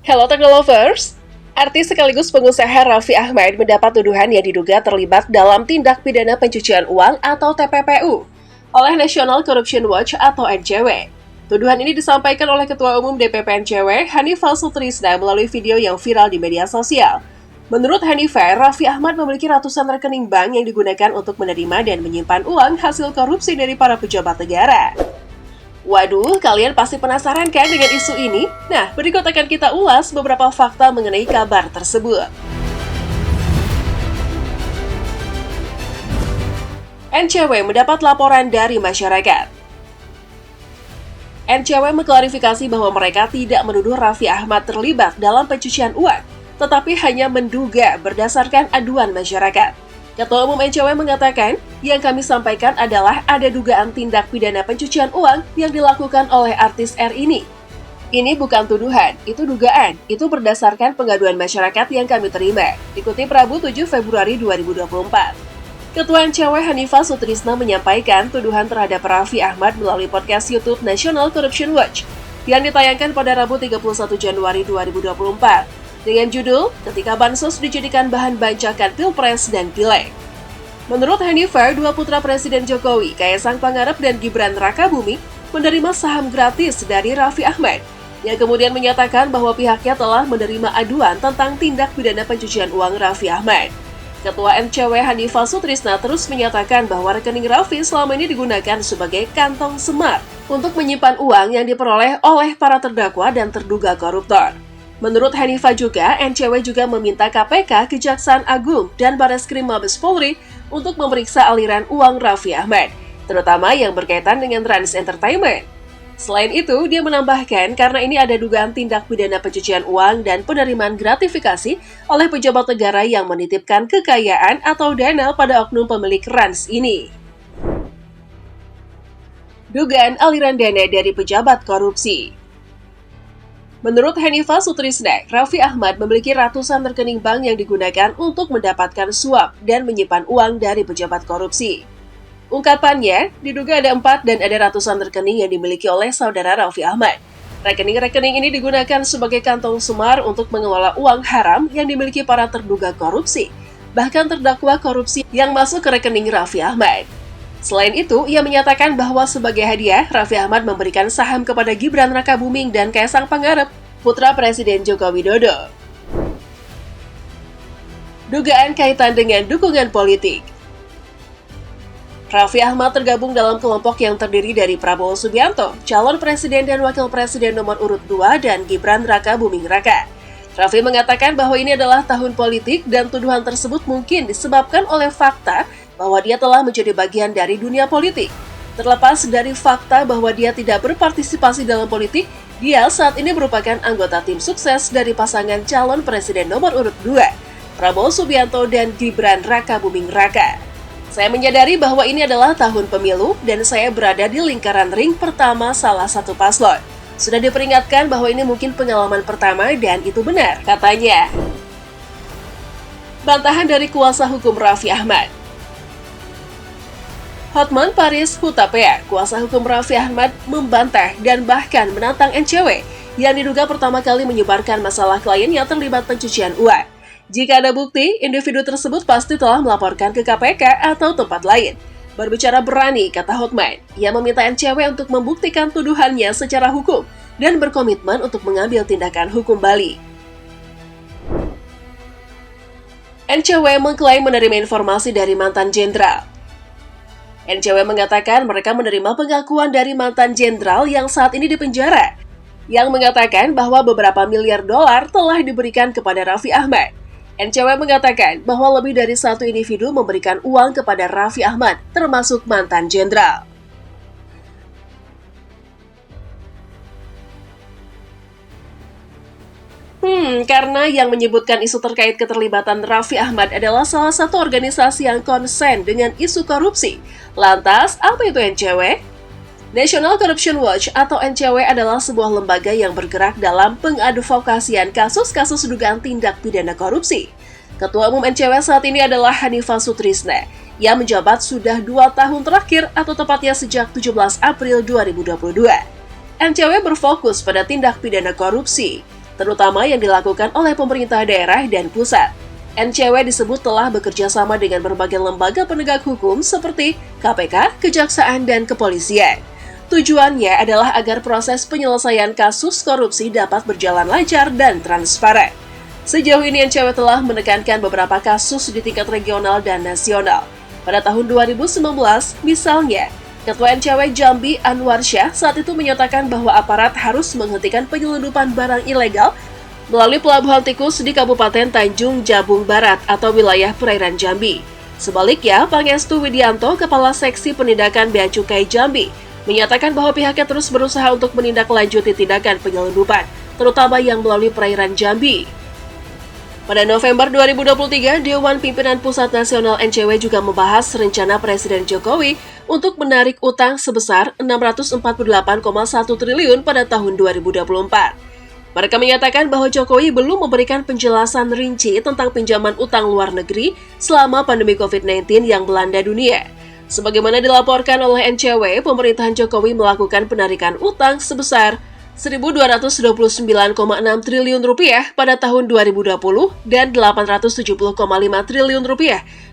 Hello Technolovers! Artis sekaligus pengusaha Raffi Ahmad mendapat tuduhan yang diduga terlibat dalam tindak pidana pencucian uang atau TPPU oleh National Corruption Watch atau NCW. Tuduhan ini disampaikan oleh Ketua Umum DPP NCW, Hanifah Sutrisna, melalui video yang viral di media sosial. Menurut Hanifah, Raffi Ahmad memiliki ratusan rekening bank yang digunakan untuk menerima dan menyimpan uang hasil korupsi dari para pejabat negara. Waduh, kalian pasti penasaran kan dengan isu ini? Nah, berikut akan kita ulas beberapa fakta mengenai kabar tersebut. NCW mendapat laporan dari masyarakat. NCW mengklarifikasi bahwa mereka tidak menuduh Raffi Ahmad terlibat dalam pencucian uang, tetapi hanya menduga berdasarkan aduan masyarakat. Ketua Umum NCW mengatakan, yang kami sampaikan adalah ada dugaan tindak pidana pencucian uang yang dilakukan oleh artis R ini. Ini bukan tuduhan, itu dugaan. Itu berdasarkan pengaduan masyarakat yang kami terima. Dikutip Rabu 7 Februari 2024. Ketua NCW Hanifah Sutrisna menyampaikan tuduhan terhadap Raffi Ahmad melalui podcast YouTube National Corruption Watch yang ditayangkan pada Rabu 31 Januari 2024. Dengan judul, ketika Bansos dijadikan bahan bancakan Pilpres dan Pileg. Menurut Hanifah, dua putra Presiden Jokowi, Kaisang Pangarep dan Gibran Rakabuming, menerima saham gratis dari Raffi Ahmad, yang kemudian menyatakan bahwa pihaknya telah menerima aduan tentang tindak pidana pencucian uang Raffi Ahmad. Ketua NCW Hanifah Sutrisna terus menyatakan bahwa rekening Raffi selama ini digunakan sebagai kantong semar untuk menyimpan uang yang diperoleh oleh para terdakwa dan terduga koruptor. Menurut Hanifah juga, NCW juga meminta KPK, Kejaksaan Agung, dan Bareskrim Mabes Polri untuk memeriksa aliran uang Raffi Ahmad, terutama yang berkaitan dengan Trans Entertainment. Selain itu, dia menambahkan karena ini ada dugaan tindak pidana pencucian uang dan penerimaan gratifikasi oleh pejabat negara yang menitipkan kekayaan atau dana pada oknum pemilik Trans ini. Dugaan aliran dana dari pejabat korupsi. Menurut Hanifah Sutrisna, Raffi Ahmad memiliki ratusan rekening bank yang digunakan untuk mendapatkan suap dan menyimpan uang dari pejabat korupsi. Ungkapannya, diduga ada 4 dan ada ratusan rekening yang dimiliki oleh saudara Raffi Ahmad. Rekening-rekening ini digunakan sebagai kantong semar untuk mengelola uang haram yang dimiliki para terduga korupsi, bahkan terdakwa korupsi yang masuk ke rekening Raffi Ahmad. Selain itu, ia menyatakan bahwa sebagai hadiah, Raffi Ahmad memberikan saham kepada Gibran Rakabuming dan Kaisang Pangarep, putra Presiden Joko Widodo. Dugaan kaitan dengan dukungan politik. Raffi Ahmad tergabung dalam kelompok yang terdiri dari Prabowo Subianto, calon presiden dan wakil presiden nomor urut 2, dan Gibran Rakabuming Raka. Raffi mengatakan bahwa ini adalah tahun politik dan tuduhan tersebut mungkin disebabkan oleh fakta bahwa dia telah menjadi bagian dari dunia politik. Terlepas dari fakta bahwa dia tidak berpartisipasi dalam politik, dia saat ini merupakan anggota tim sukses dari pasangan calon presiden nomor urut 2, Prabowo Subianto dan Gibran Rakabuming Raka. Saya menyadari bahwa ini adalah tahun pemilu dan saya berada di lingkaran ring pertama salah satu paslon. Sudah diperingatkan bahwa ini mungkin pengalaman pertama dan itu benar, katanya. Bantahan dari kuasa hukum Raffi Ahmad. Hotman Paris Hutapea, kuasa hukum Raffi Ahmad, membantah dan bahkan menantang NCW yang diduga pertama kali menyebarkan masalah kliennya terlibat pencucian uang. Jika ada bukti, individu tersebut pasti telah melaporkan ke KPK atau tempat lain. Berbicara berani, kata Hotman, ia meminta NCW untuk membuktikan tuduhannya secara hukum dan berkomitmen untuk mengambil tindakan hukum balik. NCW mengklaim menerima informasi dari mantan jenderal. NCW mengatakan mereka menerima pengakuan dari mantan jenderal yang saat ini dipenjara, yang mengatakan bahwa beberapa miliar dolar telah diberikan kepada Raffi Ahmad. NCW mengatakan bahwa lebih dari satu individu memberikan uang kepada Raffi Ahmad, termasuk mantan jenderal. Karena yang menyebutkan isu terkait keterlibatan Raffi Ahmad adalah salah satu organisasi yang konsen dengan isu korupsi. Lantas, apa itu NCW? National Corruption Watch atau NCW adalah sebuah lembaga yang bergerak dalam pengadvokasian kasus-kasus dugaan tindak pidana korupsi. Ketua Umum NCW saat ini adalah Hanifah Sutrisna, yang menjabat sudah 2 tahun terakhir atau tepatnya sejak 17 April 2022. NCW berfokus pada tindak pidana korupsi. terutama yang dilakukan oleh pemerintah daerah dan pusat. NCW disebut telah bekerja sama dengan berbagai lembaga penegak hukum seperti KPK, Kejaksaan, dan Kepolisian. Tujuannya adalah agar proses penyelesaian kasus korupsi dapat berjalan lancar dan transparan. Sejauh ini NCW telah menekankan beberapa kasus di tingkat regional dan nasional. Pada tahun 2019, misalnya, Ketua NCW Jambi Anwar Syah saat itu menyatakan bahwa aparat harus menghentikan penyelundupan barang ilegal melalui Pelabuhan Tikus di Kabupaten Tanjung Jabung Barat atau wilayah perairan Jambi. Sebaliknya, Pangestu Widianto, Kepala Seksi Penindakan Bea Cukai Jambi, menyatakan bahwa pihaknya terus berusaha untuk menindaklanjuti tindakan penyelundupan, terutama yang melalui perairan Jambi. Pada November 2023, Dewan Pimpinan Pusat Nasional NCW juga membahas rencana Presiden Jokowi untuk menarik utang sebesar 648,1 triliun pada tahun 2024. Mereka menyatakan bahwa Jokowi belum memberikan penjelasan rinci tentang pinjaman utang luar negeri selama pandemi COVID-19 yang melanda dunia. Sebagaimana dilaporkan oleh NCW, pemerintahan Jokowi melakukan penarikan utang sebesar Rp1.229,6 triliun pada tahun 2020 dan Rp870,5 triliun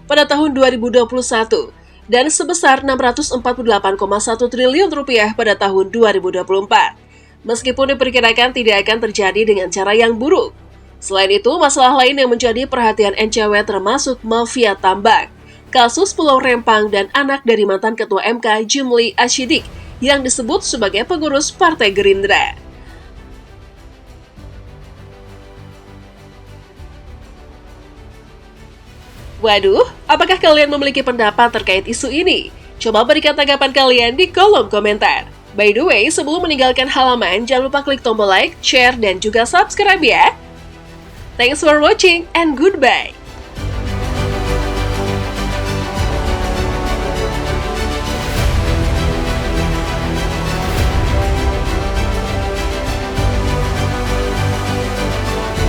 pada tahun 2021 dan sebesar Rp648,1 triliun pada tahun 2024. Meskipun diperkirakan tidak akan terjadi dengan cara yang buruk. Selain itu, masalah lain yang menjadi perhatian NCW termasuk mafia tambang, kasus Pulau Rempang dan anak dari mantan Ketua MK Jumli Asyidik yang disebut sebagai pengurus Partai Gerindra. Waduh, apakah kalian memiliki pendapat terkait isu ini? Coba berikan tanggapan kalian di kolom komentar. By the way, sebelum meninggalkan halaman, jangan lupa klik tombol like, share, dan juga subscribe ya. Thanks for watching and goodbye.